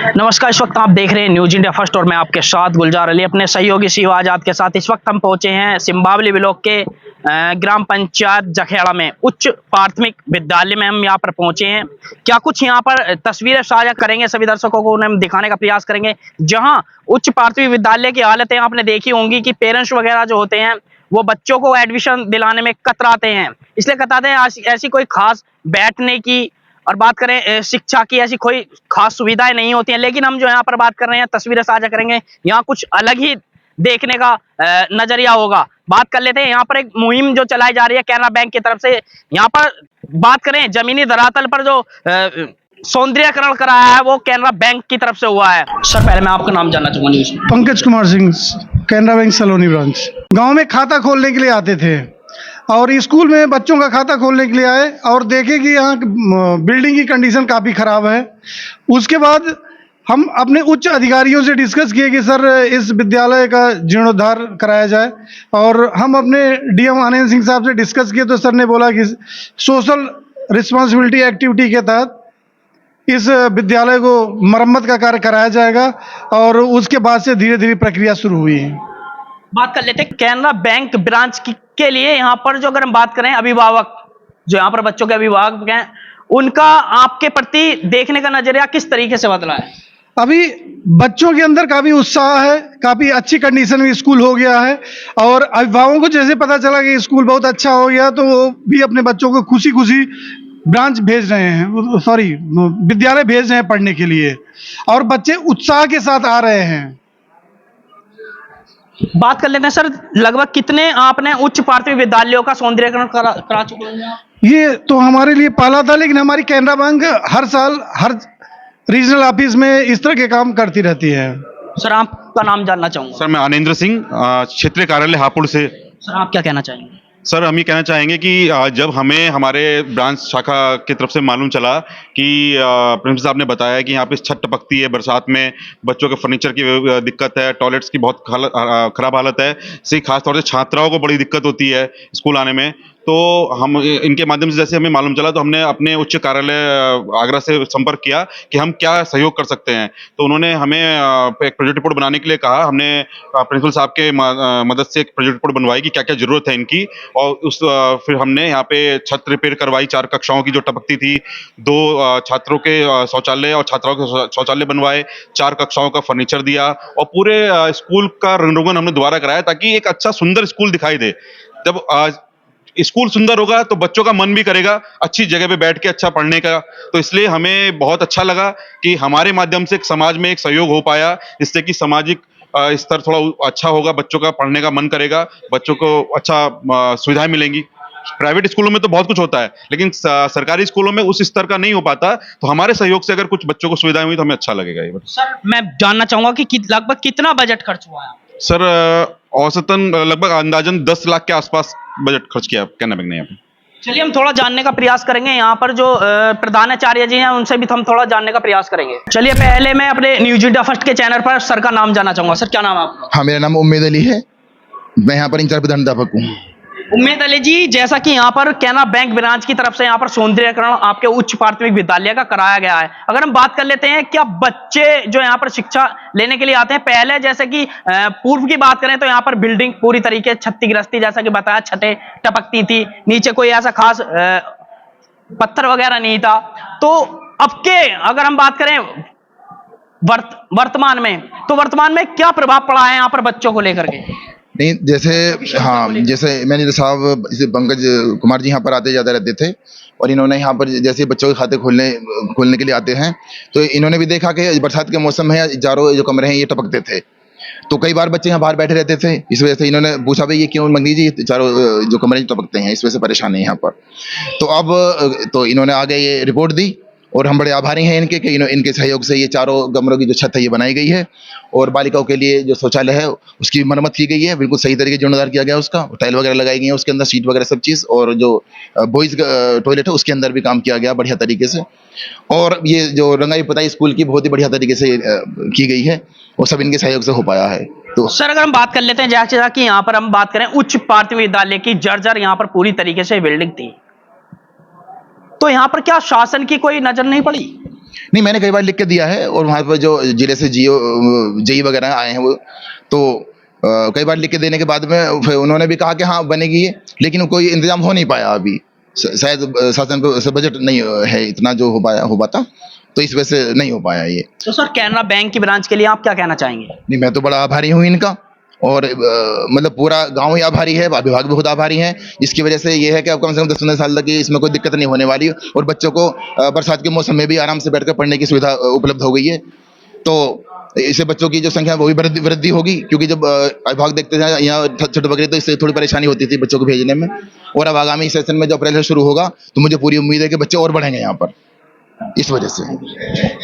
नमस्कार। इस वक्त आप देख रहे हैं न्यूज इंडिया फर्स्ट और मैं आपके साथ गुलजार अली अपने सहयोगी शिव आजाद के साथ। इस वक्त हम पहुंचे हैं सिंबावली ब्लॉक के ग्राम पंचायत जखेड़ा में उच्च प्राथमिक विद्यालय में। हम यहां पर पहुंचे हैं। क्या कुछ यहां पर तस्वीरें साझा करेंगे, सभी दर्शकों को उन्हें हम दिखाने का प्रयास करेंगे। जहां उच्च प्राथमिक विद्यालय की हालतें आपने देखी होंगी कि पेरेंट्स वगैरह जो होते हैं वो बच्चों को एडमिशन दिलाने में कतराते हैं। इसलिए कतराते हैं, ऐसी कोई खास बैठने की और बात करें शिक्षा की ऐसी कोई खास सुविधाएं नहीं होती हैं। लेकिन हम जो यहाँ पर बात कर रहे हैं, तस्वीरें साझा करेंगे, यहाँ कुछ अलग ही देखने का नजरिया होगा। बात कर लेते हैं। यहाँ पर एक मुहिम जो चलाई जा रही है कैनरा बैंक की तरफ से। यहाँ पर बात करें जमीनी धरातल पर जो सौंदर्यकरण कराया है वो कैनरा बैंक की तरफ से हुआ है। सर पहले मैं आपका नाम जानना चाहूंगा। पंकज कुमार सिंह, कैनरा बैंक सलोनी ब्रांच। गांव में खाता खोलने के लिए आते थे और स्कूल में बच्चों का खाता खोलने के लिए आए और देखे कि यहाँ बिल्डिंग की कंडीशन काफ़ी ख़राब है। उसके बाद हम अपने उच्च अधिकारियों से डिस्कस किए कि सर इस विद्यालय का जीर्णोद्धार कराया जाए। और हम अपने डीएम आनंद सिंह साहब से डिस्कस किए तो सर ने बोला कि सोशल रिस्पॉन्सिबिलिटी एक्टिविटी के तहत इस विद्यालय को मरम्मत का कार्य कराया जाएगा। और उसके बाद से धीरे धीरे प्रक्रिया शुरू हुई है। बात कर लेते हैं कैनरा बैंक ब्रांच के लिए। यहाँ पर जो अगर हम बात करें अभिभावक जो यहाँ पर बच्चों के अभिभावक हैं, उनका आपके प्रति देखने का नजरिया किस तरीके से बदला है? अभी बच्चों के अंदर काफ़ी उत्साह है, काफ़ी अच्छी कंडीशन में स्कूल हो गया है। और अभिभावकों को जैसे पता चला कि स्कूल बहुत अच्छा हो गया तो वो भी अपने बच्चों को खुशी खुशी ब्रांच भेज रहे हैं, सॉरी विद्यालय भेज रहे हैं पढ़ने के लिए। और बच्चे उत्साह के साथ आ रहे हैं। बात कर लेते हैं सर, लगभग कितने आपने उच्च प्राथमिक विद्यालयों का सौंदर्यकरण करा चुके हैं? ये तो हमारे लिए पहला था, लेकिन हमारी कैनरा बैंक हर साल हर रीजनल ऑफिस में इस तरह के काम करती रहती है। सर आपका नाम जानना चाहूंगा। सर मैं आनंद सिंह, क्षेत्रीय कार्यालय हापुड़ से। सर आप क्या कहना चाहेंगे? सर हम ये कहना चाहेंगे कि जब हमें हमारे ब्रांच शाखा की तरफ से मालूम चला कि प्रिंसिपल साहब ने बताया कि यहाँ पे छत टपकती है बरसात में, बच्चों के फर्नीचर की दिक्कत है, टॉयलेट्स की बहुत खराब हालत है, इसी खास तौर से छात्राओं को बड़ी दिक्कत होती है स्कूल आने में। तो हम इनके माध्यम से जैसे हमें मालूम चला तो हमने अपने उच्च कार्यालय आगरा से संपर्क किया कि हम क्या सहयोग कर सकते हैं। तो उन्होंने हमें एक प्रोजेक्ट रिपोर्ट बनाने के लिए कहा। हमने प्रिंसिपल साहब के मदद से एक प्रोजेक्ट रिपोर्ट बनवाई कि क्या क्या जरूरत है इनकी। और फिर हमने यहाँ पे छत रिपेयर करवाई, 4 कक्षाओं की जो टपकती थी, 2 छात्रों के शौचालय और छात्राओं के शौचालय बनवाए, 4 कक्षाओं का फर्नीचर दिया और पूरे स्कूल का रंग रोगन हमने दोबारा कराया ताकि एक अच्छा सुंदर स्कूल दिखाई दे। जब स्कूल सुंदर होगा तो बच्चों का मन भी करेगा अच्छी जगह पे बैठ के अच्छा पढ़ने का। तो इसलिए हमें बहुत अच्छा लगा कि हमारे माध्यम से समाज में एक सहयोग हो पाया, जिससे कि सामाजिक स्तर थोड़ा अच्छा होगा, बच्चों का पढ़ने का मन करेगा, बच्चों को अच्छा सुविधाएं मिलेंगी। प्राइवेट स्कूलों में तो बहुत कुछ होता है लेकिन सरकारी स्कूलों में उस स्तर का नहीं हो पाता। तो हमारे सहयोग से अगर कुछ बच्चों को सुविधाएं हुई तो हमें अच्छा लगेगा। ये सर मैं जानना चाहूंगा कि लगभग कितना बजट खर्च हुआ है? सर औसतन लगभग अंदाजन 10 लाख के आसपास बजट खर्च किया कैनरा बैंक ने यहाँ पे। चलिए हम थोड़ा जानने का प्रयास करेंगे। यहाँ पर जो प्रधानाचार्य जी हैं उनसे भी हम थोड़ा जानने का प्रयास करेंगे। चलिए पहले मैं अपने न्यूज इंडिया फर्स्ट के चैनल पर सर का नाम जानना चाहूंगा। सर क्या नाम है आपका? हाँ, मेरा नाम उम्मीद अली है। मैं यहाँ पर इंचार्ज प्रधानाध्यापक हूँ। उम्मीद अली जी, जैसा कि यहाँ पर कैनरा बैंक ब्रांच की तरफ से यहाँ पर सौंदर्यकरण आपके उच्च प्राथमिक विद्यालय का कराया गया है। अगर हम बात कर लेते हैं, क्या बच्चे जो यहाँ पर शिक्षा लेने के लिए आते हैं, पहले जैसे कि पूर्व की बात करें तो यहाँ पर बिल्डिंग पूरी तरीके क्षतिग्रस्त थी, जैसा कि बताया छतें टपकती थी, नीचे कोई ऐसा खास पत्थर वगैरह नहीं था। तो अब के अगर हम बात करें वर्तमान में, तो वर्तमान में क्या प्रभाव पड़ा है यहाँ पर बच्चों को लेकर के? नहीं, जैसे हाँ, जैसे मैनेजर साहब जैसे पंकज कुमार जी यहाँ पर आते जाते रहते थे और इन्होंने यहाँ पर जैसे बच्चों के खाते खोलने के लिए आते हैं तो इन्होंने भी देखा कि बरसात के मौसम में चारों जो कमरे हैं ये टपकते थे। तो कई बार बच्चे यहाँ बाहर बैठे रहते थे, इस वजह से इन्होंने पूछा भाई ये क्यों मंगनी जी चारों जो कमरे टपकते हैं, इस वजह से परेशान है यहाँ पर। तो अब तो इन्होंने आगे ये रिपोर्ट दी और हम बड़े आभारी हैं इनके कि इनके सहयोग से ये चारों कमरों की जो छत है ये बनाई गई है और बालिकाओं के लिए जो शौचालय है उसकी मरम्मत की गई है, बिल्कुल सही तरीके से जीर्णोद्धार किया गया उसका, टाइल वगैरह लगाई गई है उसके अंदर, सीट वगैरह सब चीज़। और जो बॉयज़ टॉयलेट है उसके अंदर भी काम किया गया बढ़िया तरीके से। और ये जो रंगाई पुताई स्कूल की बहुत ही बढ़िया तरीके से की गई है और सब इनके सहयोग से हो पाया है। तो सर अगर हम बात कर लेते हैं जैसा कि यहाँ पर हम बात करें उच्च प्राथमिक विद्यालय की, जर्जर यहाँ पर पूरी तरीके से बिल्डिंग थी, तो यहाँ पर क्या शासन की कोई नजर नहीं पड़ी? नहीं, मैंने कई बार लिख के दिया है, और वहाँ पर जो जिले से जेई वगैरह आए हैं वो तो कई बार लिख के देने के बाद में फिर उन्होंने भी कहा कि हाँ बनेगी ये, लेकिन कोई इंतजाम हो नहीं पाया अभी। शायद शासन पे बजट नहीं है इतना जो हो पाता, तो इस वजह से नहीं हो पाया ये। तो सर कैनरा बैंक की ब्रांच के लिए आप क्या कहना चाहेंगे? नहीं, मैं तो बड़ा आभारी हूँ इनका, और मतलब पूरा गांव ही आभारी है, विभाग भी खुद आभारी है। इसकी वजह से ये है कि अब कम से कम 10-15 साल तक इसमें कोई दिक्कत नहीं होने वाली, और बच्चों को बरसात के मौसम में भी आराम से बैठकर पढ़ने की सुविधा उपलब्ध हो गई है। तो इससे बच्चों की जो संख्या वो भी वृद्धि होगी, क्योंकि जब विभाग देखते हैं यहाँ छठ बकरी, तो इससे थोड़ी परेशानी होती थी बच्चों को भेजने में। और अब आगामी सेशन में जो अप्रैल से शुरू होगा, तो मुझे पूरी उम्मीद है कि बच्चे और बढ़ेंगे यहाँ पर, इस वजह से।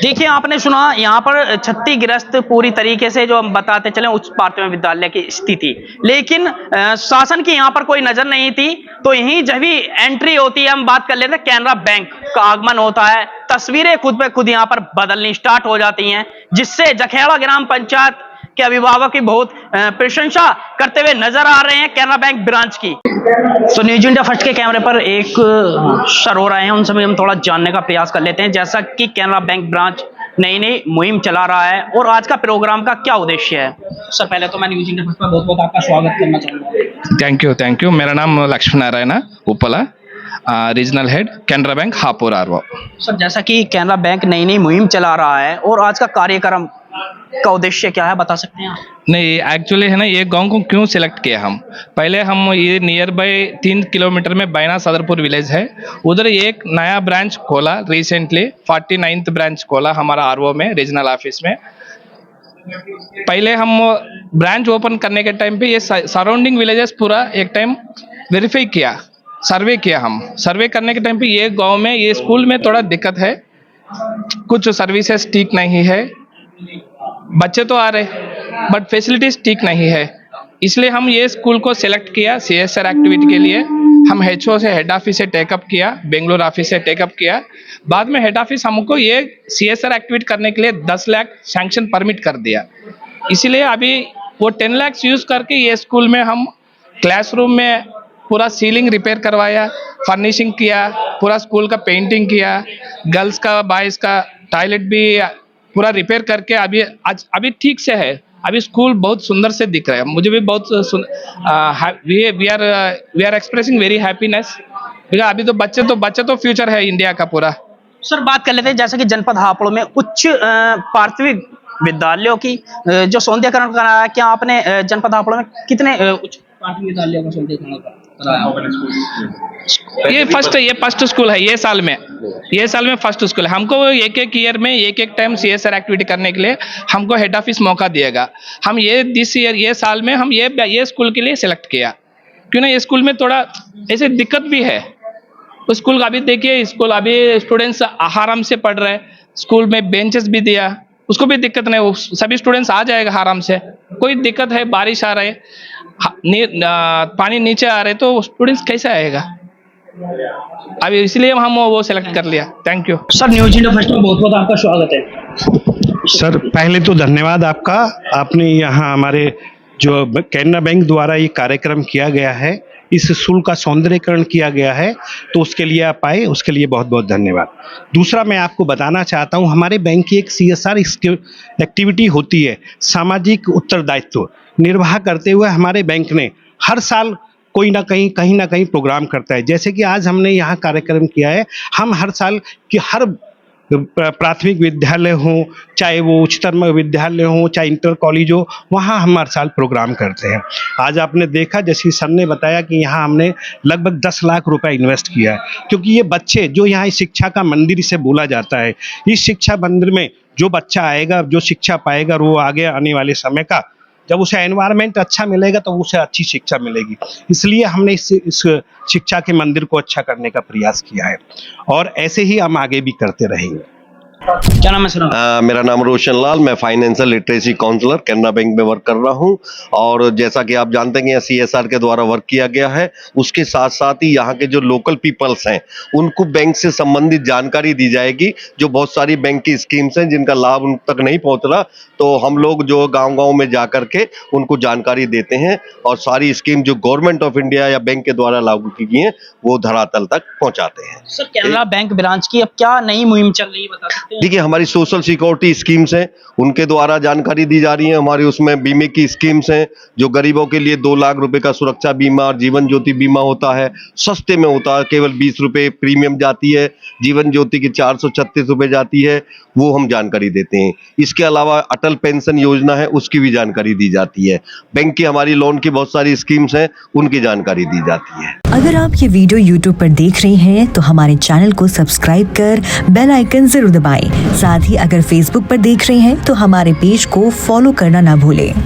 देखिए आपने सुना यहाँ पर क्षतिग्रस्त पूरी तरीके से जो हम बताते चले उच्च प्राथमिक विद्यालय की स्थिति, लेकिन शासन की यहाँ पर कोई नजर नहीं थी। तो यहीं जब भी एंट्री होती है, हम बात कर लेते हैं कैनरा बैंक का आगमन होता है, तस्वीरें खुद पे खुद यहाँ पर बदलनी स्टार्ट हो जाती हैं, जिससे जखेड़ा ग्राम पंचायत के अभिभावक की बहुत प्रशंसा करते हुए नजर आ रहे हैं कैनरा बैंक ब्रांच की। तो न्यूज इंडिया फर्स्ट के कैमरे पर एक सर हो रहे हैं, उनसे हम थोड़ा जानने का प्रयास कर लेते हैं, जैसा कि कैनरा बैंक ब्रांच नई मुहिम चला रहा है और आज का प्रोग्राम का क्या उद्देश्य है। सर पहले तो मैं न्यूज इंडिया फर्स्ट पर बहुत बहुत आपका स्वागत करना चाहूंगा। Thank you. मेरा नाम Lakshmi Narayan Upla, regional head Canara Bank Hapur आरवो। सर जैसा कि कैनरा बैंक नई मुहिम चला रहा है और आज का कार्यक्रम का उद्देश्य क्या है, बता सकते हैं आप? नहीं, एक्चुअली है ना, ये गांव को क्यों सिलेक्ट किया हम, पहले हम ये नियर बाय 3 किलोमीटर में बैना सदरपुर विलेज है, उधर एक नया ब्रांच खोला रिसेंटली, 49th ब्रांच खोला हमारा आरवो में, रीजनल ऑफिस में। पहले हम ब्रांच ओपन करने के टाइम पे ये सराउंडिंग विलेजेस पूरा एक टाइम वेरीफाई किया, सर्वे किया। हम सर्वे करने के टाइम पे ये गांव में ये स्कूल में थोड़ा दिक्कत है, कुछ सर्विसेज ठीक नहीं है, बच्चे तो आ रहे बट फैसिलिटीज ठीक नहीं है, इसलिए हम ये स्कूल को सिलेक्ट किया CSR एक्टिविटी के लिए। हम HO से हेड ऑफिस से टेकअप किया, बेंगलोर ऑफिस से टेकअप किया, बाद में हेड ऑफिस हमको ये CSR एक्टिविटी करने के लिए 10 लाख सैंक्शन परमिट कर दिया। इसीलिए अभी वो 10 लाख यूज करके ये स्कूल में हम क्लासरूम में पूरा सीलिंग रिपेयर करवाया, फर्निशिंग किया, पूरा स्कूल का पेंटिंग किया, गर्ल्स का बॉयज का टॉयलेट भी पूरा रिपेयर करके अभी ठीक से है। अभी स्कूल बहुत सुंदर से दिख रहा है, मुझे भी बहुत we are expressing very happiness, अभी तो बच्चे तो फ्यूचर है इंडिया का पूरा। सर बात कर लेते हैं, जैसे कि जनपद हापुड़ में उच्च प्राथमिक विद्यालयों की जो सौंदर्यकरण कराया है, क्या आपने जनपद हापुड़ में कितने उच्च प्राथमिक विद्यालयों का सौंदर्यकरण कराया? ये फर्स्ट स्कूल है, ये साल में फर्स्ट स्कूल है। हमको एक ईयर में एक टाइम CSR एक्टिविटी करने के लिए हमको हेड ऑफिस मौका दिएगा। हम ये साल में हम ये स्कूल के लिए सिलेक्ट किया, क्यों ना ये स्कूल में थोड़ा ऐसे दिक्कत भी है। उस स्कूल का अभी देखिए, स्कूल अभी स्टूडेंट्स आराम से पढ़ रहे हैं, स्कूल में बेंचेस भी दिया, उसको भी दिक्कत नहीं, सभी स्टूडेंट्स आ जाएगा आराम से। कोई दिक्कत है, बारिश आ रहे, पानी नीचे आ रहे, तो स्टूडेंट्स कैसे आएगा, अभी इसलिए हम वो सेलेक्ट कर लिया। Thank you sir. News India first में बहुत बहुत आपका स्वागत है। सर पहले तो धन्यवाद आपका, आपने यहाँ हमारे जो कैनरा बैंक द्वारा ये कार्यक्रम किया गया है, इस स्कूल का सौंदर्यीकरण किया गया है, तो उसके लिए आप आए, उसके लिए बहुत बहुत धन्यवाद। दूसरा मैं आपको बताना चाहता हूँ, हमारे बैंक की एक CSR एक्टिविटी होती है, सामाजिक उत्तरदायित्व निर्वाह करते हुए हमारे बैंक ने हर साल कोई ना कहीं ना कहीं प्रोग्राम करता है। जैसे कि आज हमने यहाँ कार्यक्रम किया है, हम हर साल की हर प्राथमिक विद्यालय हो, चाहे वो उच्चतर विद्यालय हो, चाहे इंटर कॉलेज हो, वहाँ हम हर साल प्रोग्राम करते हैं। आज आपने देखा, जैसे सर ने बताया कि यहाँ हमने लगभग 10 लाख रुपए इन्वेस्ट किया है, क्योंकि ये बच्चे जो यहाँ इस शिक्षा का मंदिर इसे बोला जाता है, इस शिक्षा मंदिर में जो बच्चा आएगा, जो शिक्षा पाएगा, वो आगे आने वाले समय का जब उसे एनवायरनमेंट अच्छा मिलेगा तो उसे अच्छी शिक्षा मिलेगी। इसलिए हमने इस शिक्षा के मंदिर को अच्छा करने का प्रयास किया है, और ऐसे ही हम आगे भी करते रहेंगे। क्या नाम है सर? मेरा नाम रोशन लाल, मैं financial literacy counsellor Canara bank में वर्क कर रहा हूं, और जैसा कि आप जानते हैं कि CSR के द्वारा वर्क किया गया है, उसके साथ साथ ही यहाँ के जो लोकल पीपल्स हैं उनको बैंक से संबंधित जानकारी दी जाएगी। जो बहुत सारी बैंक की स्कीम्स हैं जिनका लाभ उन तक नहीं पहुंच रहा, तो हम लोग जो गाँव में जा करके उनको जानकारी देते हैं, और सारी स्कीम जो गवर्नमेंट ऑफ इंडिया या बैंक के द्वारा लागू की गई है वो धरातल तक पहुँचाते हैं। सर कैनरा बैंक ब्रांच की अब क्या नई मुहिम चल रही है, बता सकते हैं? देखिए हमारी सोशल सिक्योरिटी स्कीम्स हैं, उनके द्वारा जानकारी दी जा रही है। हमारी उसमें बीमे की स्कीम्स हैं, जो गरीबों के लिए 2 लाख रुपए का सुरक्षा बीमा और जीवन ज्योति बीमा होता है, सस्ते में होता है, केवल 20 रुपए प्रीमियम जाती है। जीवन ज्योति की 436 रुपए जाती है, वो हम जानकारी देते हैं। इसके अलावा अटल पेंशन योजना है, उसकी भी जानकारी दी जाती है। बैंक की हमारी लोन की बहुत सारी स्कीम्स हैं, उनकी जानकारी दी जाती है। अगर आप ये वीडियो YouTube पर देख रहे हैं तो हमारे चैनल को सब्सक्राइब कर बेल आइकन जरूर दबाएं। साथ ही अगर Facebook पर देख रहे हैं तो हमारे पेज को फॉलो करना ना भूलें।